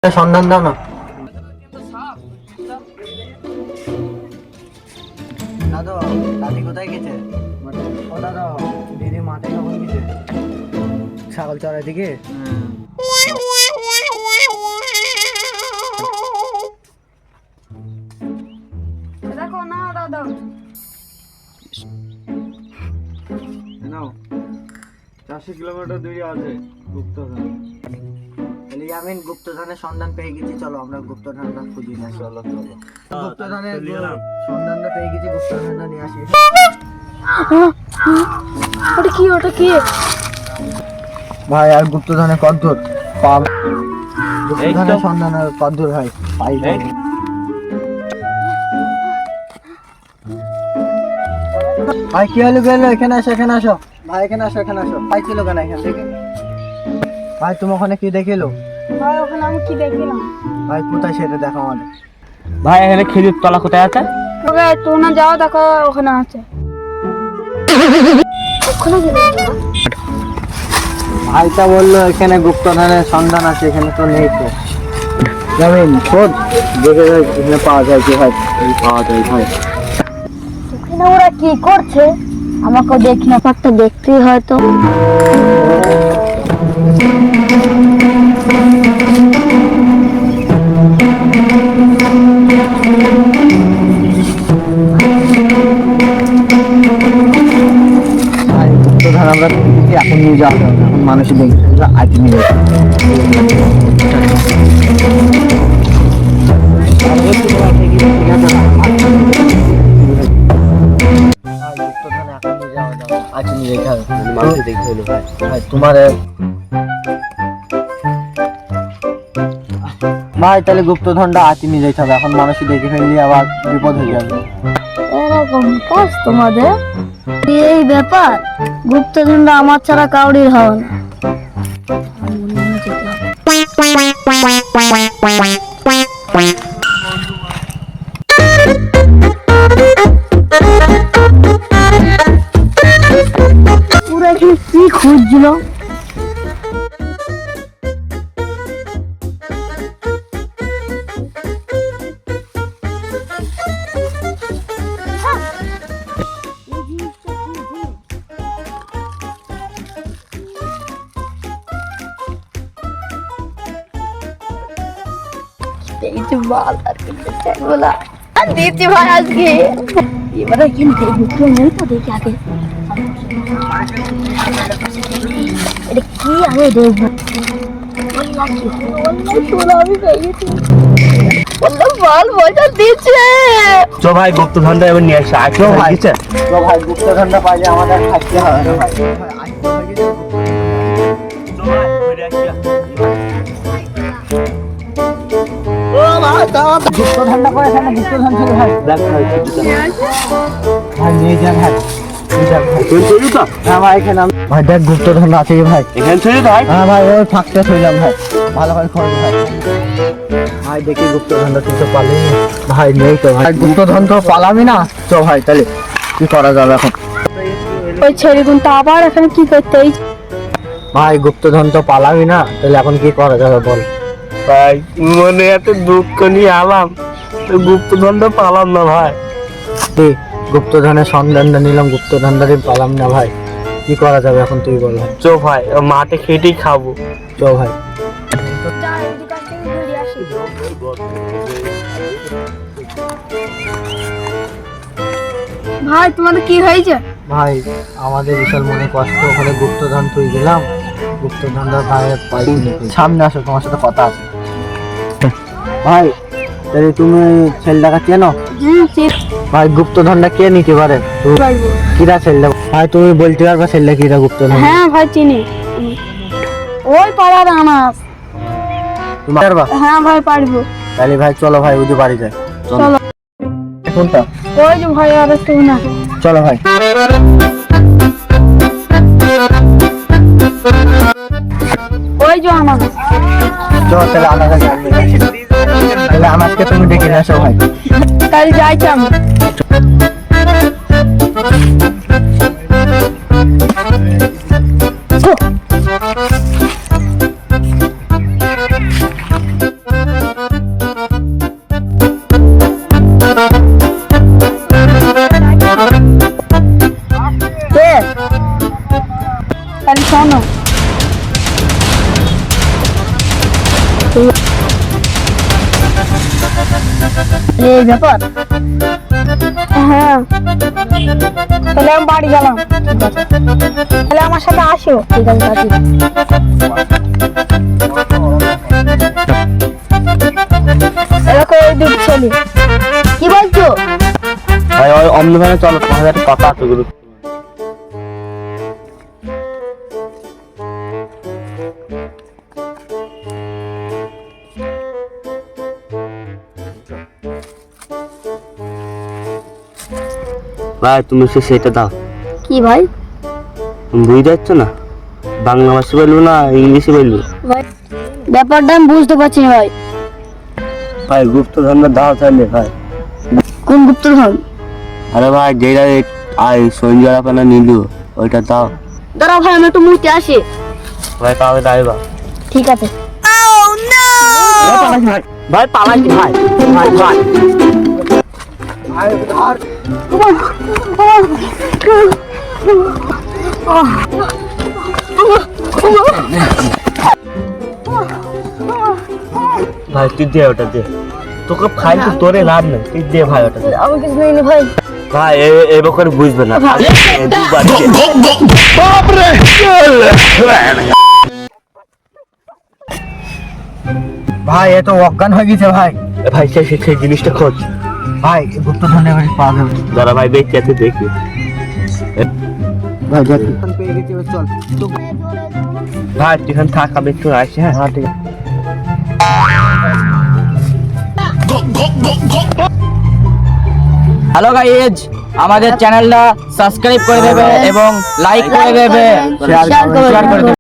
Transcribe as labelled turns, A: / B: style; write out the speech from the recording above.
A: সন্ধান দাও না। দাদা দাদি কোথায় গেছে? ও দাদা দিদি মাঠে কখন গেছে? ছাগল চড়াই দিকে।
B: দেখো না দাদা
C: নাও 400 কিলোমিটার দূরে আছে গুপ্তধন।
A: আমি গুপ্তধনের সন্ধান পেয়ে গেছি, চলো আমরা গুপ্তধনটা খুঁজি না।
C: চলো চলো
A: গুপ্তধনের সন্ধানটা পেয়ে গেছি, গুপ্তধনটা নিয়ে আসি।
B: ওটা কি
A: ভাই আর গুপ্তধনের কদ্দূর পাব? গুপ্তধনের সন্ধানের কদ্দূর ভাই পাই নাই। ভাই কি হলো গেলো? এখানে আসো এখানে আসো ভাই, এখানে আসো এখানে আসো। পাইছিল কেন এখান থেকে? ভাই তুমি ওখানে কি দেখিলো?
B: ভাই ওখানে আমি কি দেখলাম?
A: ভাই কোথায় সেটা দেখো আমাদের।
C: ভাই এখানে খেজুর তলা কোথায় আছে?
B: ওকে তোমরা যাও দেখো ওখানে আছে। ওখানে
A: ভাইটা বললো এখানে গুপ্তধনের সন্ধান আছে, এখানে তো নেই তো। জামিন খোঁজ দেখে এখানে পাওয়া যায় কি? ভাই পাওয়া যায় ভাই।
B: ওখানে ওরা কি করছে আমাকে দেখি না, একটা দেখতেই হয়তো।
A: গুপ্তধন আমরা এখন নিয়ে যাওয়া যাবে না, এখন মানুষই দেখছে আজ নিয়ে তোমার ভাই তাহলে গুপ্তধনটা আতি নিয়ে যেতে হবে, এখন মানুষই দেখে ফেললে আবার বিপদ হয়ে যাবে।
B: এরকম কাজ তোমাদের? এই ব্যাপার, গুপ্তধনটা আমার ছাড়া কাউরির হবে না। পুরো এখানে কি খুঁজছিল? দেখছি বাল আর বলা আর দিচ্ছি ভাই আজকে এবারে কিন্তু দেখবো নেই তো, দেখি আগে এটা কি আমি দেখবো। আমি পেয়েছি বল বলটা দিচ্ছে।
C: চো ভাই গুপ্তধনটা এবার নিয়ে আসে। আসো ভাই দিচ্ছে।
A: তো ভাই গুপ্তধনটা পাইলে আমাদের থাকতে হবে না ভাই।
C: চো ভাই ঘুরে আসি।
A: গুপ্তধনটা করে এখানে গুপ্তধন ছিল ভাই।
C: দেখ ভাই
A: ভাই নিয়ে যান ভাই।
C: তুই চলি তো?
A: হ্যাঁ ভাই এখানে ভাই দেখ গুপ্তধন আছে কি ভাই?
C: এখানে চলি তো ভাই?
A: হ্যাঁ ভাই ওই ফাঁকতে থইলাম ভাই, ভালো করে খোঁজ ভাই। ভাই দেখি গুপ্তধনটা তুই তো পালি ভাই, নেই তো ভাই গুপ্তধন তো পালামি না। তো ভাই তাহলে কি করা যাবে এখন?
B: ওই ছেলেগুন তো আবার এখানে কি করতে?
A: ভাই গুপ্তধন তো পালামি না, তাহলে এখন কি করা যাবে বল?
C: ভাই মনে এত দুঃখ নিয়ে আলাম, তো গুপ্তধনটা পালাম না ভাই।
A: তুই গুপ্তধনের সন্ধানটা নিলাম, গুপ্তধনটা পালাম না ভাই, কি করা যাবে এখন তুই বল ভাই?
C: চো ভাই মাঠে খেটেই খাবো।
A: চো ভাই।
B: ভাই তোমাদের কি হয়েছে?
A: ভাই আমাদের বিশাল মনে কষ্ট, ওখানে গুপ্তধন তুই দিলাম, গুপ্তধনটা ভাই পাইনি। সামনে আসো, তোমার সাথে কথা আছে। ভাই তাহলে তুমি ছেলেটাকে চেনো? ভাই গুপ্তধনটা কে নিতে পারে? কিরা ছেলেটা? ভাই তুমি বলতে পারবা ছেলেটা কিরা গুপ্তধন?
B: হ্যাঁ ভাই চিনি, ওই পাড়ার আনাস।
A: তুমি পারবা?
B: হ্যাঁ ভাই পারবো।
A: তাহলে ভাই চলো ভাই ওই বাড়ি যাই।
B: চলো।
A: কোনটা?
B: ওই যে ভাই আর একটু না।
A: চলো ভাই।
B: ওই যে আনাস।
A: চলো তাহলে আমাকে তাহলে আমাকে তুমি ডেকে নিয়ে আসো ভাই।
B: তাহলে যাইছি আমি। এই ব্যাপার। হ্যাঁ, তাহলে আমি বাড়ি গেলাম। তাহলে আমার সাথে আসো। ঠিক আছে কাকি। এরকম ওই দুধ ছেলে কি বলছো?
C: ভাই ওই অন্ধকারে চলো, তোমার সাথে একটা কথা আছে গুরু। ভাই তুমি সেটা দাও।
B: কি ভাই?
C: তুমি বুঝতে পারছো না? বাংলা ভাষা বলবো না ইংলিশে বলবো?
B: ভাই ব্যাপারটা আমি বুঝতে পারছি না ভাই।
C: ভাই গুপ্তধনটা দাও তাহলে ভাই।
B: কোন গুপ্তধন?
C: আরে ভাই যেটা সঞ্জয় আপনার নিল ওইটা দাও।
B: দাঁড়াও ভাই, আমি একটু মুহূর্তে আসি।
C: ভাই তাহলে দাঁড়িয়ে
B: ঠিক আছে।
C: ভাই পালাচ্ছি ভাই। ভাই ভাই ভাই তুই দে ওটা দে, তোকে খাই তো তোরে লাভ নেই, তুই দে ভাই ওটা দে।
B: আমি কিছু নেই ভাই।
C: ভাই এই বকর বুঝবে না। দুবার
A: ভাই এ তো অজ্ঞান হয়ে গেছে ভাই।
C: ভাই সেই জিনিসটা খোঁজ।
A: ভাই গুপ্তধন এবারে পাওয়া যাবে।
C: যারা ভাই বেঁচে আছে দেখি।
A: ভাই দেখ পেয়ে গেছি, এবার চল।
C: ভাই তুই এখানে থাক, আমি একটু আসি। হ্যাঁ
A: হ্যাঁ ঠিক আছে।
D: হ্যালো গাইজ, আমাদের চ্যানেলটা সাবস্ক্রাইব করে দেবে এবং লাইক করে দেবে,
B: শেয়ার করে
D: শেয়ার করে দেবে।